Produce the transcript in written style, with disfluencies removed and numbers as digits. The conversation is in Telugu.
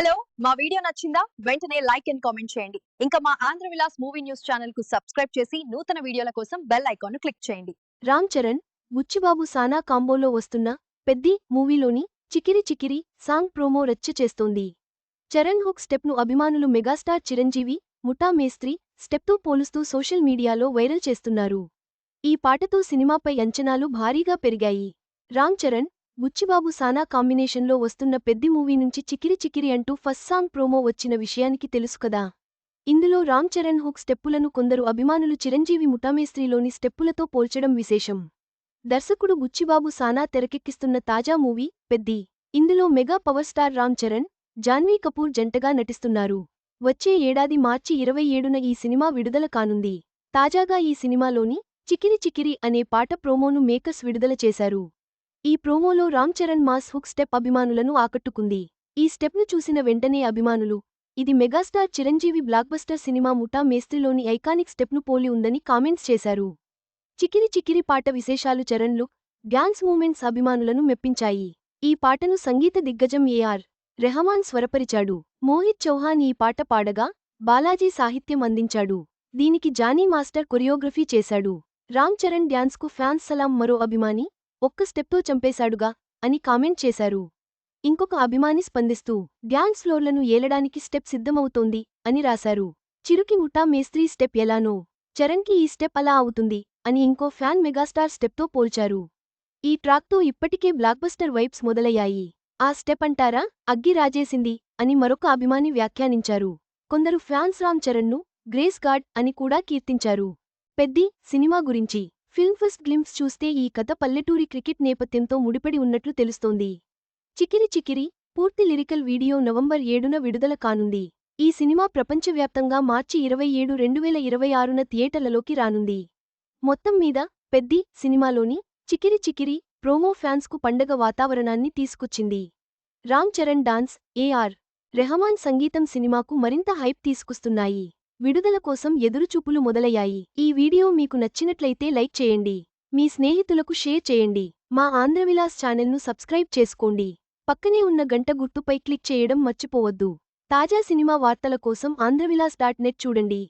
హలో మా వీడియో నచ్చిందా వెంటనే లైక్ అండ్ కామెంట్ చేయండి. ఇంకా మా Andhra Vilas movie news channel కు సబ్స్క్రైబ్ చేసి నూతన వీడియోల కోసం బెల్ ఐకాన్ ను క్లిక్ చేయండి. రామ్ చరణ్, బుచ్చిబాబు సానా కాంబోలో వస్తున్న పెద్ది మూవీలోని చికిరి చికిరి సాంగ్ ప్రోమో రచ్చ చేస్తోంది. చరణ్ హుక్ స్టెప్ను అభిమానులు మెగాస్టార్ చిరంజీవి, ముఠా మేస్త్రి స్టెప్తో పోలుస్తూ సోషల్ మీడియాలో వైరల్ చేస్తున్నారు. ఈ పాటతో సినిమాపై అంచనాలు భారీగా పెరిగాయి. రామ్ చరణ్, బుచ్చిబాబు సానా కాంబినేషన్లో వస్తున్న పెద్ది మూవీ నుంచి చికిరి చికిరి అంటూ ఫస్ట్ సాంగ్ ప్రోమో వచ్చిన విషయానికి తెలుసు కదా. ఇందులో రామ్ చరణ్ హుక్ స్టెప్పులను కొందరు అభిమానులు చిరంజీవి ముఠామేస్త్రీలోని స్టెప్పులతో పోల్చడం విశేషం. దర్శకుడు బుచ్చిబాబు సానా తెరకెక్కిస్తున్న తాజా మూవీ పెద్ది. ఇందులో mega power star Ram Charan, Janhvi Kapoor జంటగా నటిస్తున్నారు. వచ్చే ఏడాది మార్చి 27న ఈ సినిమా విడుదల కానుంది. తాజాగా ఈ సినిమాలోని చికిరి చికిరి అనే పాట ప్రోమోను మేకర్స్ విడుదల చేశారు. ఈ ప్రోమోలో Ram Charan mass hook step అభిమానులను ఆకట్టుకుంది. ఈ స్టెప్ను చూసిన వెంటనే అభిమానులు ఇది మెగాస్టార్ చిరంజీవి బ్లాక్బస్టర్ సినిమా ముఠా మేస్త్రిలోని ఐకానిక్ స్టెప్ను పోలి ఉందని కామెంట్స్ చేశారు. చికిరి చికిరి పాట విశేషాలు చరణ్ లుక్, డ్యాన్స్ మూమెంట్స్ అభిమానులను మెప్పించాయి. ఈ పాటను సంగీత దిగ్గజం ఏఆర్ రెహమాన్ స్వరపరిచాడు. మోహిత్ చౌహాన్ ఈ పాట పాడగా, బాలాజీ సాహిత్యం అందించాడు. దీనికి జానీ మాస్టర్ కొరియోగ్రఫీ చేశాడు. రామ్ చరణ్ డ్యాన్స్కు ఫ్యాన్స్ సలాం. మరో అభిమాని ఒక్క స్టెప్తో చంపేశాడుగా అని కామెంట్ చేశారు. ఇంకొక అభిమాని స్పందిస్తూ డ్యాన్స్ ఫ్లోర్లను ఏలడానికి స్టెప్ సిద్ధమవుతోంది అని రాశారు. చిరుకి ముఠా మేస్త్రీ స్టెప్ ఎలానో చరణ్కి ఈ స్టెప్ అలా అవుతుంది అని ఇంకో ఫ్యాన్ మెగాస్టార్ స్టెప్తో పోల్చారు. ఈ ట్రాక్తో ఇప్పటికే బ్లాక్బస్టర్ వైబ్స్ మొదలయ్యాయి. ఆ స్టెప్ అంటారా అగ్గి రాజేసింది అని మరొక అభిమాని వ్యాఖ్యానించారు. కొందరు ఫ్యాన్స్ రామ్ చరణ్ను గ్రేస్ గాడ్ అని కూడా కీర్తించారు. పెద్ది సినిమా గురించి ఫిల్మ్ ఫస్ట్ గ్లింప్స్ చూస్తే ఈ కథ పల్లెటూరి క్రికెట్ నేపథ్యంతో ముడిపడి ఉన్నట్లు తెలుస్తోంది. చికిరి చికిరి పూర్తి లిరికల్ వీడియో నవంబర్ 7న విడుదల కానుంది. ఈ సినిమా ప్రపంచవ్యాప్తంగా మార్చి 27, 2026న థియేటర్లలోకి రానుంది. మొత్తం మీద పెద్ది సినిమాలోని చికిరి చికిరి ప్రోమో ఫ్యాన్స్కు పండగ వాతావరణాన్ని తీసుకొచ్చింది. రామ్ చరణ్ డాన్స్, ఏఆర్ రెహమాన్ సంగీతం సినిమాకు మరింత హైప్ తీసుకొస్తున్నాయి. విడుదల కోసం ఎదురుచూపులు మొదలయ్యాయి. ఈ వీడియో మీకు నచ్చినట్లయితే లైక్ చేయండి. మీ స్నేహితులకు షేర్ చేయండి. మా ఆంధ్రవిలాస్ ఛానల్ను సబ్స్క్రైబ్ చేసుకోండి. పక్కనే ఉన్న గంట గుర్తుపై క్లిక్ చేయడం మర్చిపోవద్దు. తాజా సినిమా వార్తల కోసం ఆంధ్రవిలాస్.net చూడండి.